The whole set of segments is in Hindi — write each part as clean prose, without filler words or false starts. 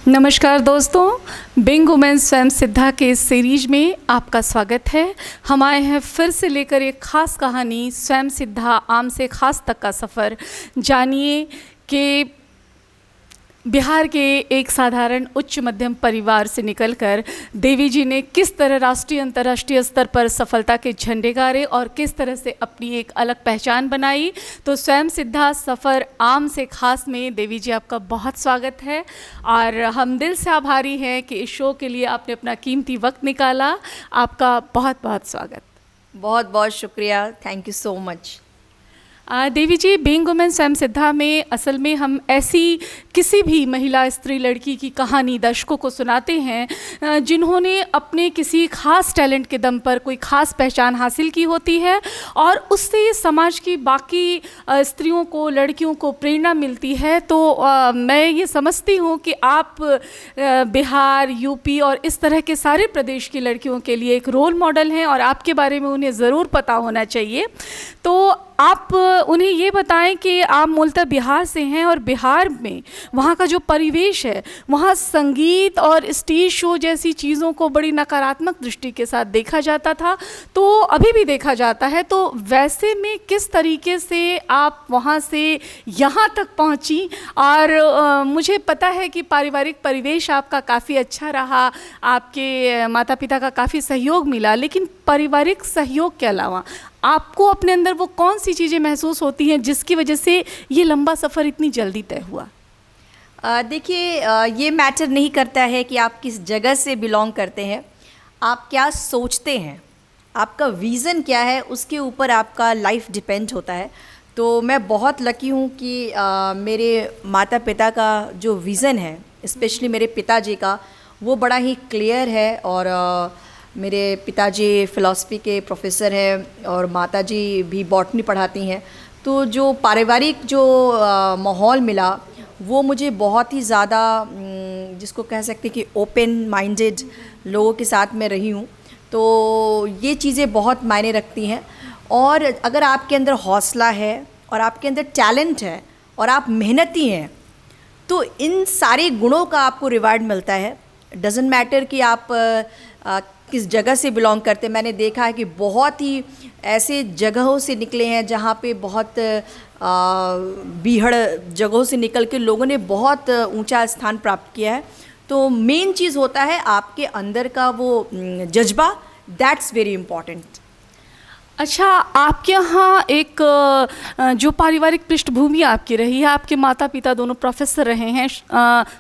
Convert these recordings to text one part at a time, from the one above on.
नमस्कार दोस्तों, बिंग वुमेन स्वयं सिद्धा के इस सीरीज में आपका स्वागत है। हम आए हैं फिर से लेकर एक ख़ास कहानी, स्वयं सिद्धा आम से ख़ास तक का सफ़र। जानिए कि बिहार के एक साधारण उच्च मध्यम परिवार से निकलकर देवी जी ने किस तरह राष्ट्रीय अंतर्राष्ट्रीय स्तर पर सफलता के झंडे गाड़े और किस तरह से अपनी एक अलग पहचान बनाई। तो स्वयं सिद्धा सफ़र आम से ख़ास में देवी जी आपका बहुत स्वागत है और हम दिल से आभारी हैं कि इस शो के लिए आपने अपना कीमती वक्त निकाला। आपका बहुत बहुत स्वागत। बहुत बहुत शुक्रिया, thank you so much. Devi ji, being women Swayam Siddha में असल में हम ऐसी किसी भी महिला स्त्री लड़की की कहानी दर्शकों को सुनाते हैं जिन्होंने अपने किसी खास टैलेंट के दम पर कोई खास पहचान हासिल की होती है और उससे समाज की बाकी स्त्रियों को, लड़कियों को प्रेरणा मिलती है। तो मैं ये समझती हूँ कि आप बिहार, यूपी और इस तरह के सारे प्रदेश की लड़कियों के लिए एक रोल मॉडल हैं और आपके बारे में उन्हें ज़रूर पता होना चाहिए। तो आप उन्हें ये बताएं कि आप मूलतः बिहार से हैं और बिहार में वहाँ का जो परिवेश है, वहाँ संगीत और स्टेज शो जैसी चीज़ों को बड़ी नकारात्मक दृष्टि के साथ देखा जाता था, तो अभी भी देखा जाता है। तो वैसे में किस तरीके से आप वहाँ से यहाँ तक पहुँची? और मुझे पता है कि पारिवारिक परिवेश आपका काफ़ी अच्छा रहा, आपके माता पिता का काफ़ी सहयोग मिला, लेकिन पारिवारिक सहयोग के अलावा आपको अपने अंदर वो कौन सी चीज़ें महसूस होती हैं जिसकी वजह से ये लंबा सफ़र इतनी जल्दी तय हुआ? देखिए, ये मैटर नहीं करता है कि आप किस जगह से बिलोंग करते हैं, आप क्या सोचते हैं, आपका विज़न क्या है, उसके ऊपर आपका लाइफ डिपेंड होता है। तो मैं बहुत लकी हूँ कि मेरे माता पिता का जो विज़न है, स्पेशली मेरे पिताजी का, वो बड़ा ही क्लियर है। और मेरे पिताजी फ़िलासफ़ी के प्रोफेसर हैं और माताजी भी बॉटनी पढ़ाती हैं। तो जो पारिवारिक जो माहौल मिला वो मुझे बहुत ही ज़्यादा, जिसको कह सकते हैं कि ओपन माइंडेड लोगों के साथ मैं रही हूँ। तो ये चीज़ें बहुत मायने रखती हैं। और अगर आपके अंदर हौसला है और आपके अंदर टैलेंट है और आप मेहनती हैं, तो इन सारे गुणों का आपको रिवार्ड मिलता है। डज़न्ट मैटर कि आप किस जगह से बिलोंग करते। मैंने देखा है कि बहुत ही ऐसे जगहों से निकले हैं जहाँ पे बहुत बीहड़ जगहों से निकल के लोगों ने बहुत ऊंचा स्थान प्राप्त किया है। तो मेन चीज़ होता है आपके अंदर का वो जज्बा, दैट्स वेरी इम्पॉर्टेंट। अच्छा, आपके यहाँ एक जो पारिवारिक पृष्ठभूमि आपकी रही है, आपके माता पिता दोनों प्रोफेसर रहे हैं,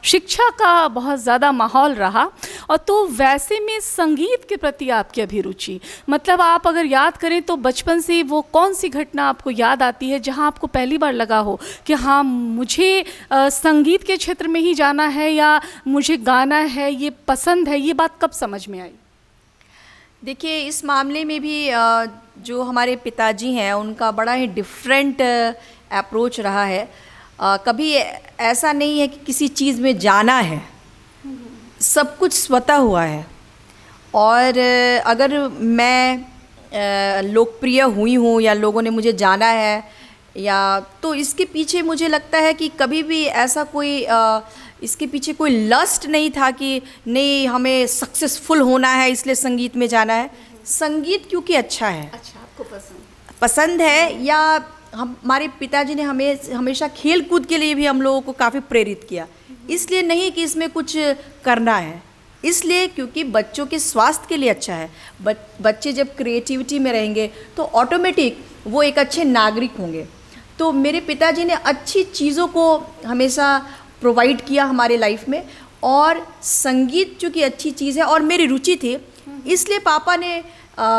शिक्षा का बहुत ज़्यादा माहौल रहा, और तो वैसे में संगीत के प्रति आपकी अभिरुचि, मतलब आप अगर याद करें तो बचपन से वो कौन सी घटना आपको याद आती है जहाँ आपको पहली बार लगा हो कि हाँ, मुझे संगीत के क्षेत्र में ही जाना है या मुझे गाना है, ये पसंद है? ये बात कब समझ में आई? देखिए, इस मामले में भी जो हमारे पिताजी हैं उनका बड़ा ही डिफरेंट अप्रोच रहा है। कभी ऐसा नहीं है कि किसी चीज़ में जाना है, सब कुछ स्वतः हुआ है। और अगर मैं लोकप्रिय हुई हूँ या लोगों ने मुझे जाना है, या तो इसके पीछे मुझे लगता है कि कभी भी ऐसा कोई इसके पीछे कोई लस्ट नहीं था कि नहीं हमें सक्सेसफुल होना है इसलिए संगीत में जाना है। संगीत क्योंकि अच्छा है, अच्छा, आपको पसंद है। या हमारे पिताजी ने हमें हमेशा खेल कूद के लिए भी हम लोगों को काफ़ी प्रेरित किया। इसलिए नहीं कि इसमें कुछ करना है, इसलिए क्योंकि बच्चों के स्वास्थ्य के लिए अच्छा है। बच्चे जब क्रिएटिविटी में रहेंगे तो ऑटोमेटिक वो एक अच्छे नागरिक होंगे। तो मेरे पिताजी ने अच्छी चीज़ों को हमेशा प्रोवाइड किया हमारे लाइफ में। और संगीत चूँकि अच्छी चीज़ है और मेरी रुचि थी, इसलिए पापा ने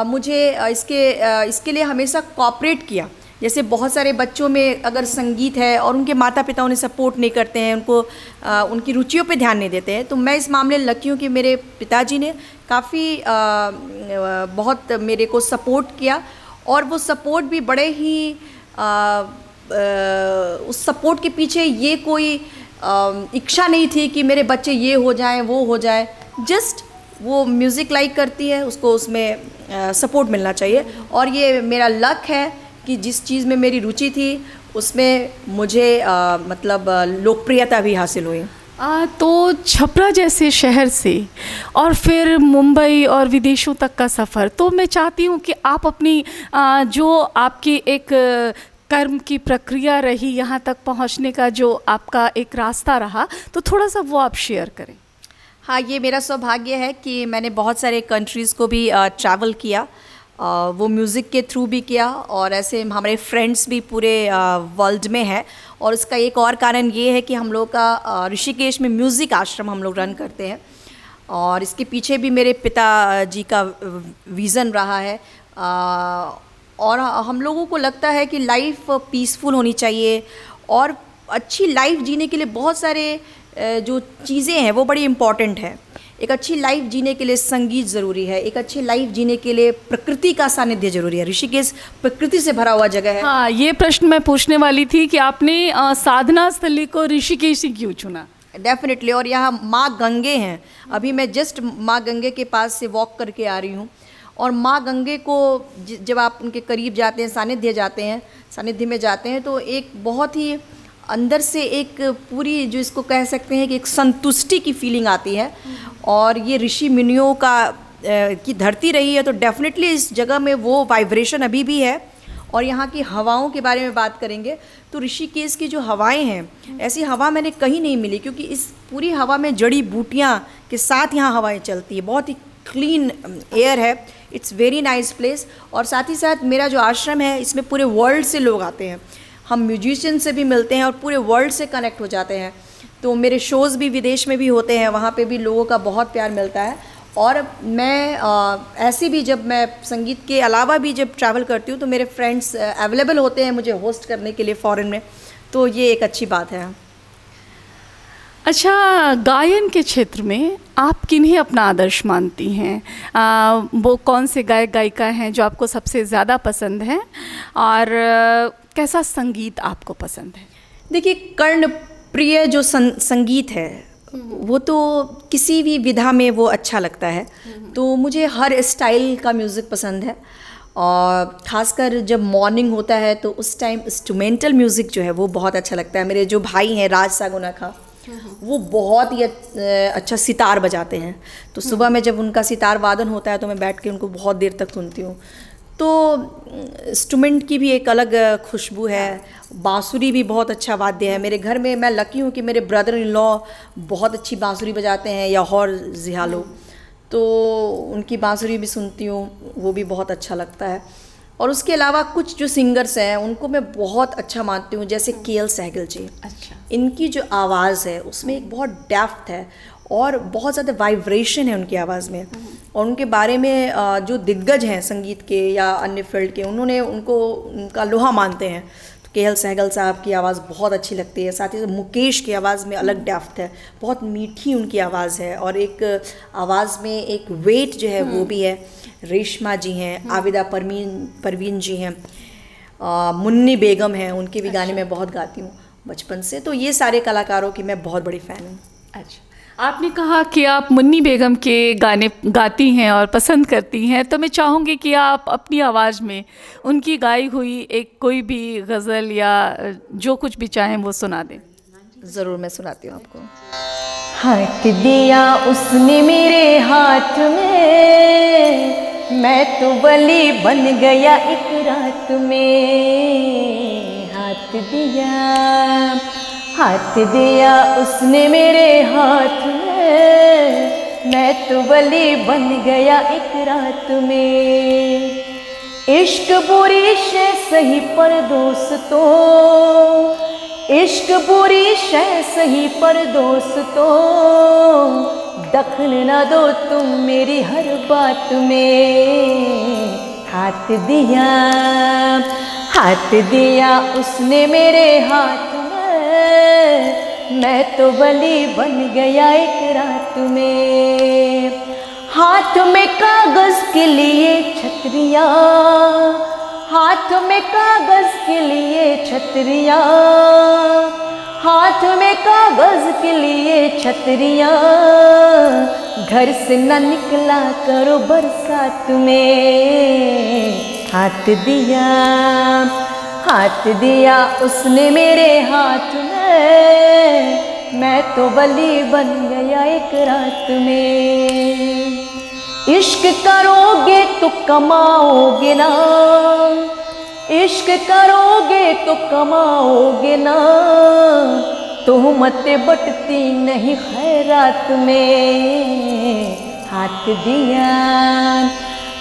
मुझे इसके लिए हमेशा कोऑपरेट किया। जैसे बहुत सारे बच्चों में अगर संगीत है और उनके माता पिता उन्हें सपोर्ट नहीं करते हैं, उनको उनकी रुचियों पे ध्यान नहीं देते हैं, तो मैं इस मामले में लकी हूँ कि मेरे पिताजी ने काफ़ी बहुत मेरे को सपोर्ट किया। और वो सपोर्ट भी बड़े ही उस सपोर्ट के पीछे ये कोई इच्छा नहीं थी कि मेरे बच्चे ये हो जाएं, वो हो जाए। जस्ट वो म्यूज़िक लाइक करती है, उसको उसमें सपोर्ट मिलना चाहिए। और ये मेरा लक है कि जिस चीज़ में मेरी रुचि थी उसमें मुझे मतलब लोकप्रियता भी हासिल हुई। तो छपरा जैसे शहर से और फिर मुंबई और विदेशों तक का सफ़र, तो मैं चाहती हूँ कि आप अपनी जो आपकी एक कर्म की प्रक्रिया रही, यहाँ तक पहुँचने का जो आपका एक रास्ता रहा, तो थोड़ा सा वो आप शेयर करें। हाँ, ये मेरा सौभाग्य है कि मैंने बहुत सारे कंट्रीज़ को भी ट्रैवल किया, वो म्यूज़िक के थ्रू भी किया, और ऐसे हमारे फ्रेंड्स भी पूरे वर्ल्ड में है। और उसका एक और कारण ये है कि हम लोग का ऋषिकेश में म्यूज़िक आश्रम हम लोग रन करते हैं, और इसके पीछे भी मेरे पिताजी का विज़न रहा है। और हम लोगों को लगता है कि लाइफ पीसफुल होनी चाहिए, और अच्छी लाइफ जीने के लिए बहुत सारे जो चीज़ें हैं वो बड़ी इम्पॉर्टेंट है। एक अच्छी लाइफ जीने के लिए संगीत ज़रूरी है, एक अच्छी लाइफ जीने के लिए प्रकृति का सानिध्य ज़रूरी है। ऋषिकेश प्रकृति से भरा हुआ जगह है। हाँ, ये प्रश्न मैं पूछने वाली थी कि आपने साधना स्थली को ऋषिकेश ही क्यों चुना? डेफिनेटली, और यहाँ माँ गंगे हैं। अभी मैं जस्ट माँ गंगे के पास से वॉक करके आ रही हूँ, और माँ गंगे को जब आप उनके करीब जाते हैं, सानिध्य में जाते हैं, तो एक बहुत ही अंदर से एक पूरी, जो इसको कह सकते हैं कि एक संतुष्टि की फीलिंग आती है। और ये ऋषि मुनियों का की धरती रही है, तो डेफिनेटली इस जगह में वो वाइब्रेशन अभी भी है। और यहाँ की हवाओं के बारे में बात करेंगे तो ऋषिकेश की जो हवाएं हैं, ऐसी हवा मैंने कहीं नहीं मिली, क्योंकि इस पूरी हवा में जड़ी बूटियाँ के साथ यहाँ हवाएं चलती है। बहुत ही क्लीन एयर है, इट्स वेरी नाइस प्लेस। और साथ ही साथ मेरा जो आश्रम है, इसमें पूरे वर्ल्ड से लोग आते हैं, हम म्यूजिशियन से भी मिलते हैं और पूरे वर्ल्ड से कनेक्ट हो जाते हैं। तो मेरे शोज़ भी विदेश में भी होते हैं, वहाँ पे भी लोगों का बहुत प्यार मिलता है। और मैं ऐसे भी, जब मैं संगीत के अलावा भी जब ट्रैवल करती हूँ, तो मेरे फ्रेंड्स अवेलेबल होते हैं मुझे होस्ट करने के लिए फॉरेन में, तो ये एक अच्छी बात है। अच्छा, गायन के क्षेत्र में आप किन्हें अपना आदर्श मानती हैं? वो कौन से गायक गायिका हैं जो आपको सबसे ज़्यादा पसंद हैं, और कैसा संगीत आपको पसंद है? देखिए, कर्ण प्रिय जो संगीत है वो तो किसी भी विधा में वो अच्छा लगता है। तो मुझे हर स्टाइल का म्यूज़िक पसंद है, और ख़ासकर जब मॉर्निंग होता है तो उस टाइम इंस्ट्रूमेंटल म्यूज़िक जो है वो बहुत अच्छा लगता है। मेरे जो भाई हैं राज सागुनाखा, वो बहुत ही अच्छा सितार बजाते हैं, तो सुबह में जब उनका सितार वादन होता है तो मैं बैठ के उनको बहुत देर तक सुनती हूँ। तो इंस्ट्रूमेंट की भी एक अलग खुशबू है। बांसुरी भी बहुत अच्छा वाद्य है। मेरे घर में मैं लकी हूँ कि मेरे ब्रदर इन लॉ बहुत अच्छी बांसुरी बजाते हैं, या हौर जिहालो, तो उनकी बांसुरी भी सुनती हूँ, वो भी बहुत अच्छा लगता है। और उसके अलावा कुछ जो सिंगर्स हैं उनको मैं बहुत अच्छा मानती हूँ, जैसे के.एल. सहगल जी। अच्छा। इनकी जो आवाज़ है उसमें एक बहुत डेप्थ है और बहुत ज़्यादा वाइब्रेशन है उनकी आवाज़ में। और उनके बारे में जो दिग्गज हैं संगीत के या अन्य फील्ड के, उन्होंने उनका लोहा मानते हैं। तो के.एल. सहगल साहब की आवाज़ बहुत अच्छी लगती है। साथ ही साथ मुकेश की आवाज़ में अलग डेप्थ है, बहुत मीठी उनकी आवाज़ है, और एक आवाज़ में एक वेट जो है वो भी है। रेशमा जी हैं, आबिदा परवीन जी हैं, मुन्नी बेगम हैं, उनके भी गाने मैं बहुत गाती हूँ बचपन से। तो ये सारे कलाकारों की मैं बहुत बड़ी फ़ैन हूँ। अच्छा, आपने कहा कि आप मुन्नी बेगम के गाने गाती हैं और पसंद करती हैं, तो मैं चाहूँगी कि आप अपनी आवाज़ में उनकी गाई हुई एक कोई भी गज़ल या जो कुछ भी चाहें वो सुना दें। ज़रूर, मैं सुनाती हूँ आपको। हाथ दिया उसने मेरे हाथ में, मैं तो बलि बन गया एक रात में। हाथ दिया उसने मेरे हाथ में, मैं तो बलि बन गया एक रात में। इश्क बुरी शे सही पर दोस्तों, इश्क बुरी शे सही पर दोस्तों, दखल ना दो तुम मेरी हर बात में। हाथ दिया उसने मेरे हाथ में, मैं तो बलि बन गया एक रात में। हाथ में कागज के लिए छतरियाँ, हाथ में कागज के लिए छतरियाँ, हाथ में कागज के लिए छतरियाँ, घर से न निकला करो बरसात में। हाथ दिया उसने मेरे हाथ में, मैं तो बलि बन गया एक रात में। इश्क करोगे तो कमाओगे ना, इश्क करोगे तो कमाओगे ना, तोहमत बटती नहीं खैरात में।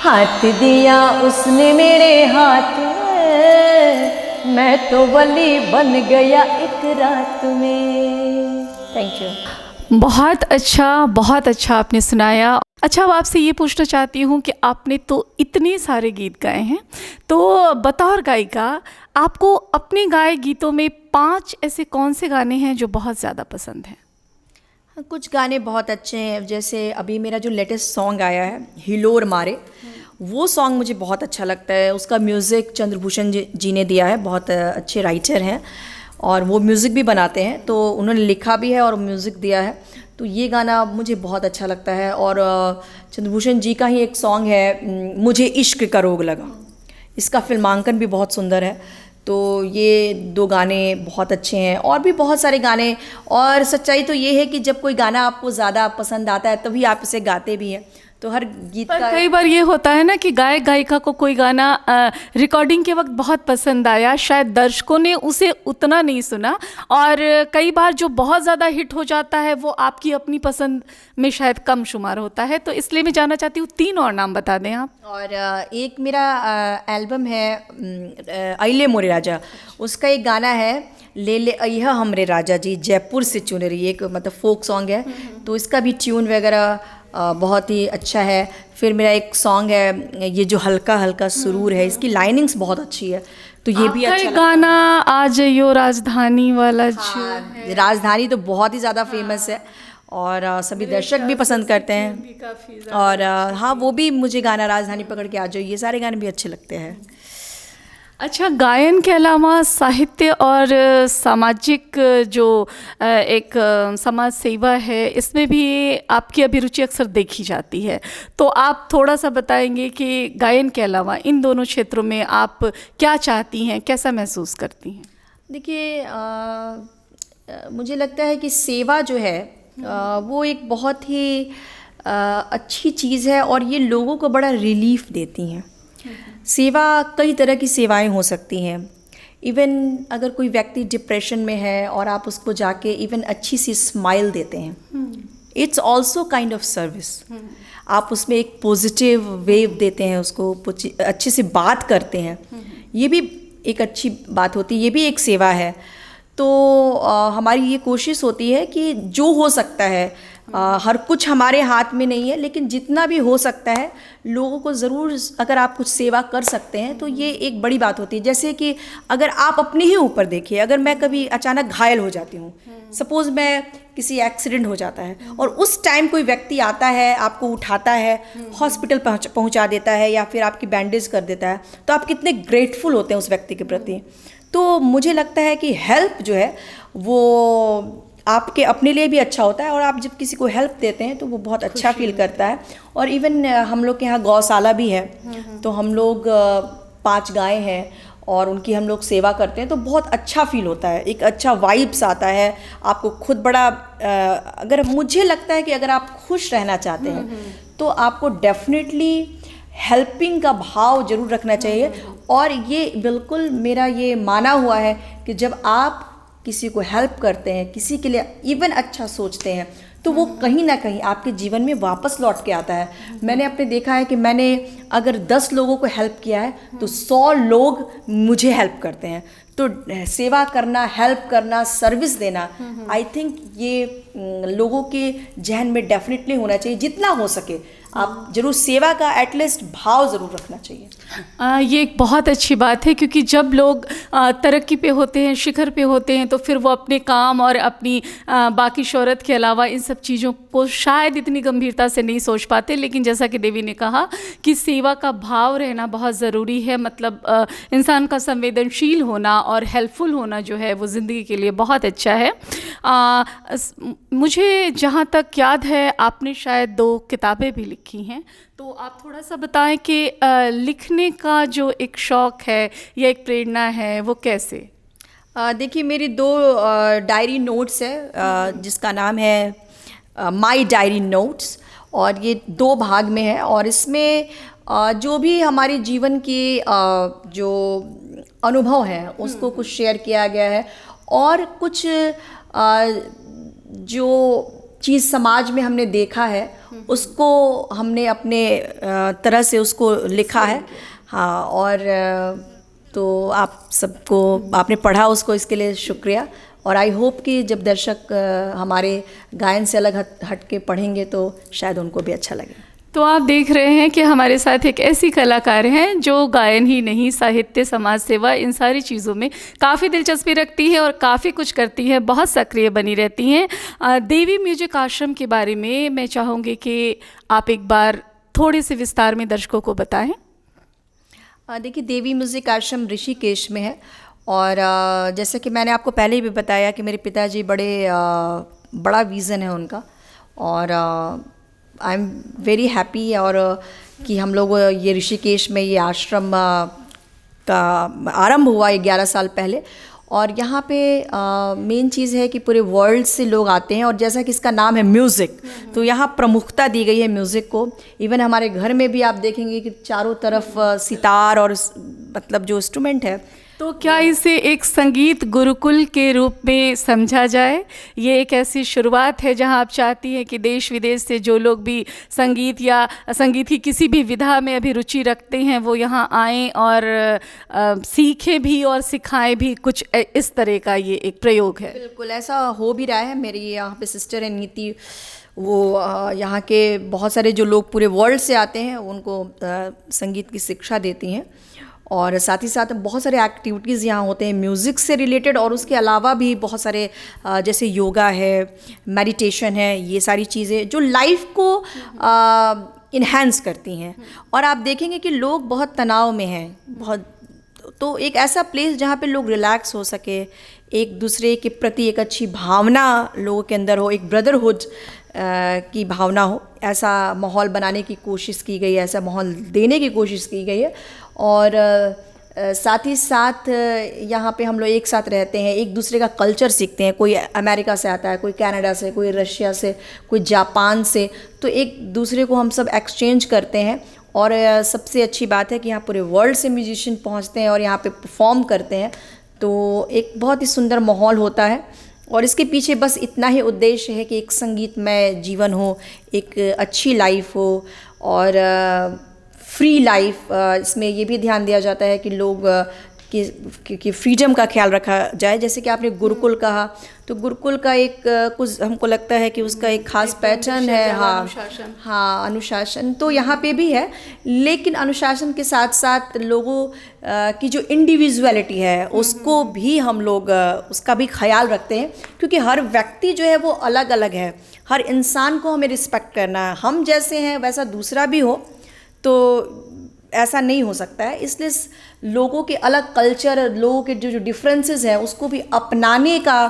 हाथ दिया उसने मेरे हाथ में, मैं तो बलि बन गया एक रात में। Thank you. बहुत अच्छा आपने सुनाया। अच्छा, अब आपसे ये पूछना चाहती हूँ कि आपने तो इतने सारे गीत गाए हैं, तो बतौर गायिका आपको अपने गाए गीतों में 5 ऐसे कौन से गाने हैं जो बहुत ज़्यादा पसंद हैं? कुछ गाने बहुत अच्छे हैं, जैसे अभी मेरा जो लेटेस्ट सॉन्ग आया है हिलोर मारे, वो सॉन्ग मुझे बहुत अच्छा लगता है। उसका म्यूज़िक चंद्रभूषण जी ने दिया है, बहुत अच्छे राइटर हैं और वो म्यूज़िक भी बनाते हैं, तो उन्होंने लिखा भी है और म्यूज़िक दिया है, तो ये गाना मुझे बहुत अच्छा लगता है। और चंद्रभूषण जी का ही एक सॉन्ग है मुझे इश्क का रोग लगा, इसका फिल्मांकन भी बहुत सुंदर है। तो ये 2 गाने बहुत अच्छे हैं, और भी बहुत सारे गाने। और सच्चाई तो ये है कि जब कोई गाना आपको ज़्यादा पसंद आता है तभी आप इसे गाते भी हैं, तो हर गीत पर का कई बार ये होता है ना कि गायक गायिका को कोई गाना रिकॉर्डिंग के वक्त बहुत पसंद आया, शायद दर्शकों ने उसे उतना नहीं सुना, और कई बार जो बहुत ज़्यादा हिट हो जाता है वो आपकी अपनी पसंद में शायद कम शुमार होता है। तो इसलिए मैं जानना चाहती हूँ 3 और नाम बता दें आप। और एक मेरा एल्बम है अइले मोरे राजा, उसका एक गाना है ले ले अइहा हमरे राजा जी जयपुर से चुनरी, एक मतलब फोक सॉन्ग है, तो इसका भी ट्यून वगैरह बहुत ही अच्छा है। फिर मेरा एक सॉन्ग है ये जो हल्का हल्का सुरूर है, इसकी लाइनिंग्स बहुत अच्छी है, तो ये भी अच्छा गाना आज यो राजधानी वाला हाँ, राजधानी तो बहुत ही ज़्यादा फेमस है और सभी दर्शक भी पसंद करते हैं। और हाँ, वो भी मुझे गाना राजधानी पकड़ के आ जाओ, ये सारे गाने भी अच्छे लगते हैं। अच्छा, गायन के अलावा साहित्य और सामाजिक जो एक समाज सेवा है, इसमें भी आपकी अभिरुचि अक्सर देखी जाती है, तो आप थोड़ा सा बताएंगे कि गायन के अलावा इन दोनों क्षेत्रों में आप क्या चाहती हैं, कैसा महसूस करती हैं? देखिए, मुझे लगता है कि सेवा जो है वो एक बहुत ही अच्छी चीज़ है और ये लोगों को बड़ा रिलीफ देती हैं। सेवा कई तरह की सेवाएं हो सकती हैं। इवन अगर कोई व्यक्ति डिप्रेशन में है और आप उसको जाके इवन अच्छी सी स्माइल देते हैं, it's also kind of service. आप उसमें एक पॉजिटिव वेव देते हैं, उसको अच्छे से बात करते हैं, ये भी एक अच्छी बात होती है, ये भी एक सेवा है। तो हमारी ये कोशिश होती है कि जो हो सकता है, हर कुछ हमारे हाथ में नहीं है, लेकिन जितना भी हो सकता है लोगों को ज़रूर, अगर आप कुछ सेवा कर सकते हैं तो ये एक बड़ी बात होती है। जैसे कि अगर आप अपने ही ऊपर देखिए, अगर मैं कभी अचानक घायल हो जाती हूँ, सपोज़ मैं किसी एक्सीडेंट हो जाता है और उस टाइम कोई व्यक्ति आता है, आपको उठाता है, हॉस्पिटल पहुँचा देता है या फिर आपकी बैंडेज कर देता है, तो आप कितने ग्रेटफुल होते हैं उस व्यक्ति के प्रति। तो मुझे लगता है कि हेल्प जो है वो आपके अपने लिए भी अच्छा होता है, और आप जब किसी को हेल्प देते हैं तो वो बहुत अच्छा फील करता है। और इवन हम लोग के यहाँ गौशाला भी है, तो हम लोग 5 गाय हैं और उनकी हम लोग सेवा करते हैं, तो बहुत अच्छा फील होता है, एक अच्छा वाइब्स आता है आपको खुद बड़ा। अगर मुझे लगता है कि अगर आप खुश रहना चाहते हैं तो आपको डेफिनेटली हेल्पिंग का भाव जरूर रखना चाहिए। और ये बिल्कुल मेरा ये माना हुआ है कि जब आप किसी को हेल्प करते हैं, किसी के लिए इवन अच्छा सोचते हैं, तो वो कहीं ना कहीं आपके जीवन में वापस लौट के आता है। मैंने अपने देखा है कि मैंने अगर 10 लोगों को हेल्प किया है तो 100 लोग मुझे हेल्प करते हैं। तो सेवा करना, हेल्प करना, सर्विस देना, आई थिंक ये लोगों के जहन में डेफिनेटली होना चाहिए। जितना हो सके आप जरूर सेवा का एटलीस्ट भाव ज़रूर रखना चाहिए। ये एक बहुत अच्छी बात है, क्योंकि जब लोग तरक्की पे होते हैं, शिखर पे होते हैं, तो फिर वो अपने काम और अपनी बाकी शोहरत के अलावा इन सब चीज़ों को शायद इतनी गंभीरता से नहीं सोच पाते। लेकिन जैसा कि देवी ने कहा कि सेवा का भाव रहना बहुत ज़रूरी है, मतलब इंसान का संवेदनशील होना और हेल्पफुल होना जो है वो ज़िंदगी के लिए बहुत अच्छा है। मुझे जहाँ तक याद है आपने शायद 2 किताबें भी लिखी हैं, तो आप थोड़ा सा बताएं कि लिखने का जो एक शौक़ है या एक प्रेरणा है वो कैसे? देखिए मेरी दो डायरी नोट्स है जिसका नाम है माई डायरी नोट्स, और ये 2 भाग में है। और इसमें जो भी हमारे जीवन के जो अनुभव हैं उसको कुछ शेयर किया गया है, और कुछ जो चीज़ समाज में हमने देखा है उसको हमने अपने तरह से उसको लिखा है। हाँ, और तो आप सबको आपने पढ़ा उसको, इसके लिए शुक्रिया। और आई होप कि जब दर्शक हमारे गायन से अलग हट के पढ़ेंगे तो शायद उनको भी अच्छा लगे। तो आप देख रहे हैं कि हमारे साथ एक ऐसी कलाकार हैं जो गायन ही नहीं, साहित्य, समाज सेवा, इन सारी चीज़ों में काफ़ी दिलचस्पी रखती है और काफ़ी कुछ करती हैं, बहुत सक्रिय बनी रहती हैं। देवी म्यूजिक आश्रम के बारे में मैं चाहूँगी कि आप एक बार थोड़े से विस्तार में दर्शकों को बताएं। देखिए देवी म्यूज़िक आश्रम ऋषिकेश में है, और जैसे कि मैंने आपको पहले भी बताया कि मेरे पिताजी बड़ा विज़न है उनका, और आई एम वेरी हैप्पी और कि हम लोग ये ऋषिकेश में ये आश्रम का आरंभ हुआ 11 साल पहले। और यहाँ पे मेन चीज़ है कि पूरे वर्ल्ड से लोग आते हैं, और जैसा कि इसका नाम है म्यूज़िक, तो यहाँ प्रमुखता दी गई है म्यूज़िक को। इवन हमारे घर में भी आप देखेंगे कि चारों तरफ सितार और मतलब जो इंस्ट्रूमेंट है। तो क्या इसे एक संगीत गुरुकुल के रूप में समझा जाए? ये एक ऐसी शुरुआत है जहां आप चाहती हैं कि देश विदेश से जो लोग भी संगीत या संगीत की किसी भी विधा में अभी रुचि रखते हैं वो यहाँ आएँ और सीखें भी और सिखाएं भी, कुछ इस तरह का ये एक प्रयोग है। बिल्कुल ऐसा हो भी रहा है। मेरी यहाँ पे सिस्टर है नीति, वो यहाँ के बहुत सारे जो लोग पूरे वर्ल्ड से आते हैं उनको संगीत की शिक्षा देती हैं, और साथ ही साथ बहुत सारे एक्टिविटीज़ यहाँ होते हैं म्यूज़िक से रिलेटेड, और उसके अलावा भी बहुत सारे जैसे योगा है, मेडिटेशन है, ये सारी चीज़ें जो लाइफ को इन्हेंस करती हैं। और आप देखेंगे कि लोग बहुत तनाव में हैं, बहुत, तो एक ऐसा प्लेस जहाँ पे लोग रिलैक्स हो सके, एक दूसरे के प्रति एक अच्छी भावना लोगों के अंदर हो, एक ब्रदरहुड की भावना हो, ऐसा माहौल बनाने की कोशिश की गई है, ऐसा माहौल देने की कोशिश की गई है। और साथ ही साथ यहाँ पे हम लोग एक साथ रहते हैं, एक दूसरे का कल्चर सीखते हैं। कोई अमेरिका से आता है, कोई कनाडा से, कोई रशिया से, कोई जापान से, तो एक दूसरे को हम सब एक्सचेंज करते हैं। और सबसे अच्छी बात है कि यहाँ पूरे वर्ल्ड से म्यूजिशियन पहुँचते हैं और यहाँ पे परफॉर्म करते हैं, तो एक बहुत ही सुंदर माहौल होता है। और इसके पीछे बस इतना ही उद्देश्य है कि एक संगीतमय जीवन हो, एक अच्छी लाइफ हो, और फ्री लाइफ। इसमें ये भी ध्यान दिया जाता है कि लोग कि फ्रीडम का ख्याल रखा जाए। जैसे कि आपने गुरुकुल कहा, तो गुरुकुल का एक कुछ हमको लगता है कि उसका एक खास पैटर्न है। हाँ, अनुशासन तो यहाँ पे भी है, लेकिन अनुशासन के साथ साथ लोगों की जो इंडिविजुअलिटी है उसको भी हम लोग उसका भी ख्याल रखते हैं, क्योंकि हर व्यक्ति जो है वो अलग अलग है। हर इंसान को हमें रिस्पेक्ट करना है, हम जैसे हैं वैसा दूसरा भी हो, तो ऐसा नहीं हो सकता है। इसलिए लोगों के अलग कल्चर, लोगों के जो डिफरेंसेस हैं उसको भी अपनाने का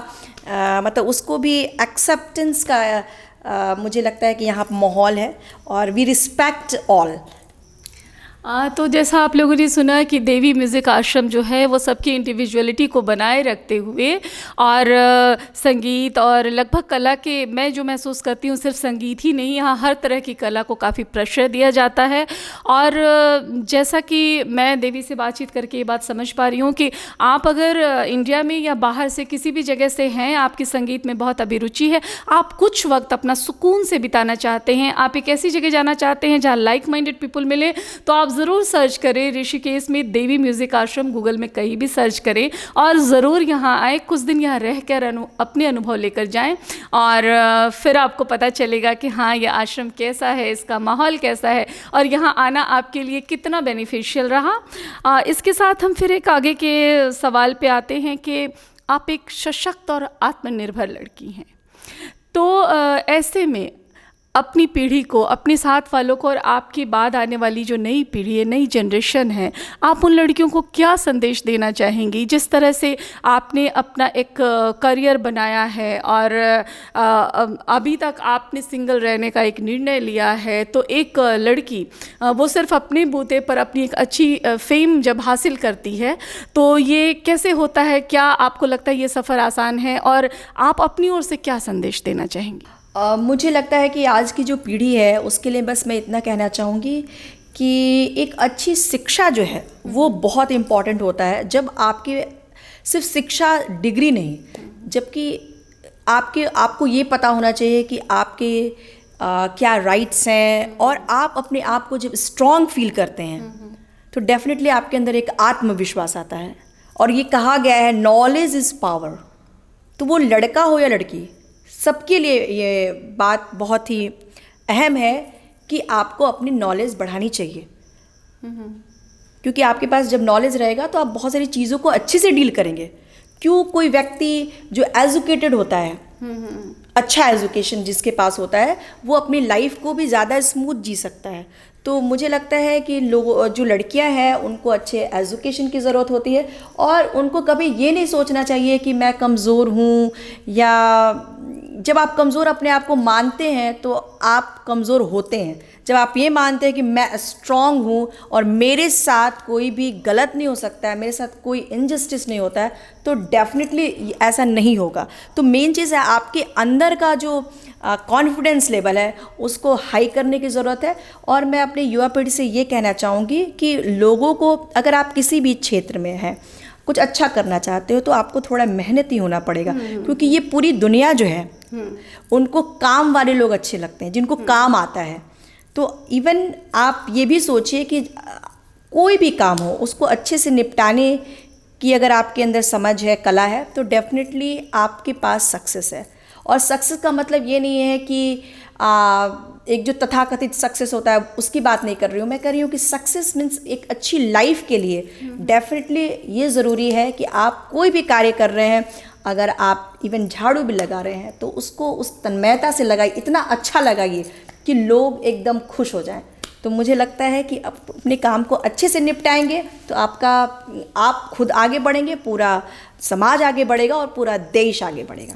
मतलब उसको भी एक्सेप्टेंस का मुझे लगता है कि यहाँ पर माहौल है, और वी रिस्पेक्ट ऑल। तो जैसा आप लोगों ने सुना कि देवी म्यूज़िक आश्रम जो है वो सबकी इंडिविजुअलिटी को बनाए रखते हुए और संगीत और लगभग कला के, मैं जो महसूस करती हूँ सिर्फ संगीत ही नहीं, यहाँ हर तरह की कला को काफ़ी प्रेशर दिया जाता है। और जैसा कि मैं देवी से बातचीत करके ये बात समझ पा रही हूँ कि आप अगर इंडिया में या बाहर से किसी भी जगह से हैं, आपकी संगीत में बहुत अभिरुचि है, आप कुछ वक्त अपना सुकून से बिताना चाहते हैं, आप एक ऐसी जगह जाना चाहते हैं जहाँ लाइक माइंडेड पीपल मिले, तो आप ज़रूर सर्च करें ऋषिकेश में देवी म्यूज़िक आश्रम, गूगल में कहीं भी सर्च करें और ज़रूर यहाँ आए, कुछ दिन यहाँ रह कर अपने अनुभव लेकर जाएं, और फिर आपको पता चलेगा कि हाँ ये आश्रम कैसा है, इसका माहौल कैसा है, और यहाँ आना आपके लिए कितना बेनिफिशियल रहा। इसके साथ हम फिर एक आगे के सवाल पे आते हैं कि आप एक सशक्त और आत्मनिर्भर लड़की हैं, तो ऐसे में अपनी पीढ़ी को, अपने साथ वालों को और आपके बाद आने वाली जो नई पीढ़ी है, नई जनरेशन है, आप उन लड़कियों को क्या संदेश देना चाहेंगी? जिस तरह से आपने अपना एक करियर बनाया है और अभी तक आपने सिंगल रहने का एक निर्णय लिया है, तो एक लड़की वो सिर्फ अपने बूते पर अपनी एक अच्छी फेम जब हासिल करती है तो ये कैसे होता है? क्या आपको लगता है ये सफ़र आसान है और आप अपनी ओर से क्या संदेश देना चाहेंगी? मुझे लगता है कि आज की जो पीढ़ी है उसके लिए बस मैं इतना कहना चाहूँगी कि एक अच्छी शिक्षा जो है वो बहुत इम्पॉर्टेंट होता है। जब आपके सिर्फ शिक्षा डिग्री नहीं, जबकि आपको ये पता होना चाहिए कि आपके क्या राइट्स हैं, और आप अपने आप को जब स्ट्रॉन्ग फील करते हैं तो डेफिनेटली आपके अंदर एक आत्मविश्वास आता है। और ये कहा गया है नॉलेज इज़ पावर। तो वो लड़का हो या लड़की, सबके लिए ये बात बहुत ही अहम है कि आपको अपनी नॉलेज बढ़ानी चाहिए, क्योंकि आपके पास जब नॉलेज रहेगा तो आप बहुत सारी चीज़ों को अच्छे से डील करेंगे। क्यों कोई व्यक्ति जो एजुकेटेड होता है, अच्छा एजुकेशन जिसके पास होता है, वो अपनी लाइफ को भी ज़्यादा स्मूथ जी सकता है। तो मुझे लगता है कि लोग जो लड़कियां हैं उनको अच्छे एजुकेशन की ज़रूरत होती है, और उनको कभी ये नहीं सोचना चाहिए कि मैं कमज़ोर हूँ, या जब आप कमज़ोर अपने आप को मानते हैं तो आप कमज़ोर होते हैं। जब आप ये मानते हैं कि मैं स्ट्रॉन्ग हूँ और मेरे साथ कोई भी गलत नहीं हो सकता है, मेरे साथ कोई इनजस्टिस नहीं होता है, तो डेफिनेटली ऐसा नहीं होगा। तो मेन चीज़ है आपके अंदर का जो कॉन्फिडेंस लेवल है उसको हाई करने की ज़रूरत है। और मैं अपनी युवा पीढ़ी से ये कहना चाहूँगी कि लोगों को, अगर आप किसी भी क्षेत्र में हैं, कुछ अच्छा करना चाहते हो, तो आपको थोड़ा मेहनती होना पड़ेगा, क्योंकि ये पूरी दुनिया जो है उनको काम वाले लोग अच्छे लगते हैं, जिनको काम आता है। तो इवन आप ये भी सोचिए कि कोई भी काम हो उसको अच्छे से निपटाने की अगर आपके अंदर समझ है, कला है, तो डेफिनेटली आपके पास सक्सेस है। और सक्सेस का मतलब ये नहीं है कि एक जो तथाकथित सक्सेस होता है उसकी बात नहीं कर रही हूँ। मैं कर रही हूँ कि सक्सेस मीन्स एक अच्छी लाइफ के लिए डेफिनेटली ये ज़रूरी है कि आप कोई भी कार्य कर रहे हैं, अगर आप इवन झाड़ू भी लगा रहे हैं तो उसको उस तन्मयता से लगाइए, इतना अच्छा लगाइए कि लोग एकदम खुश हो जाएं। तो मुझे लगता है कि आप अपने काम को अच्छे से निपटाएंगे तो आप खुद आगे बढ़ेंगे, पूरा समाज आगे बढ़ेगा और पूरा देश आगे बढ़ेगा।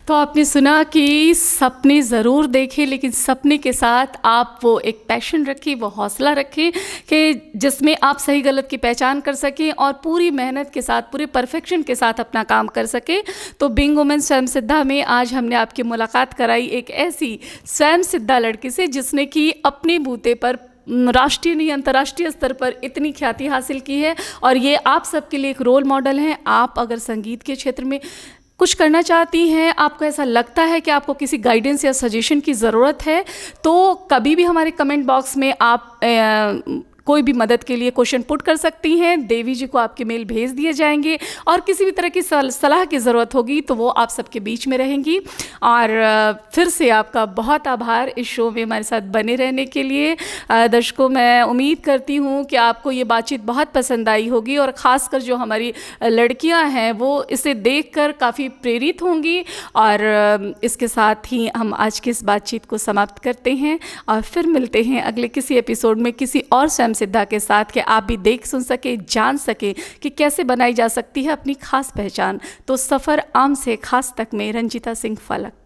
तो आपने सुना कि सपने ज़रूर देखें, लेकिन सपने के साथ आप वो एक पैशन रखें, वो हौसला रखें कि जिसमें आप सही गलत की पहचान कर सकें और पूरी मेहनत के साथ, पूरे परफेक्शन के साथ अपना काम कर सकें। तो बीइंग वुमेन स्वयं सिद्धा में आज हमने आपकी मुलाकात कराई एक ऐसी स्वयं सिद्धा लड़की से जिसने कि अपने बूते पर राष्ट्रीय नहीं अंतर्राष्ट्रीय स्तर पर इतनी ख्याति हासिल की है, और ये आप सबके लिए एक रोल मॉडल हैं। आप अगर संगीत के क्षेत्र में कुछ करना चाहती हैं, आपको ऐसा लगता है कि आपको किसी गाइडेंस या सजेशन की ज़रूरत है, तो कभी भी हमारे कमेंट बॉक्स में आप कोई भी मदद के लिए क्वेश्चन पुट कर सकती हैं। देवी जी को आपके मेल भेज दिए जाएंगे, और किसी भी तरह की सलाह की ज़रूरत होगी तो वो आप सबके बीच में रहेंगी। और फिर से आपका बहुत आभार इस शो में हमारे साथ बने रहने के लिए। दर्शकों, मैं उम्मीद करती हूँ कि आपको ये बातचीत बहुत पसंद आई होगी, और ख़ासकर जो हमारी लड़कियाँ हैं वो इसे देखकर काफ़ी प्रेरित होंगी। और इसके साथ ही हम आज की इस बातचीत को समाप्त करते हैं, और फिर मिलते हैं अगले किसी एपिसोड में किसी और स्वयं सिद्धा के साथ, कि आप भी देख सुन सके, जान सके कि कैसे बनाई जा सकती है अपनी खास पहचान। तो सफ़र आम से खास तक में रंजीता सिंह फलक।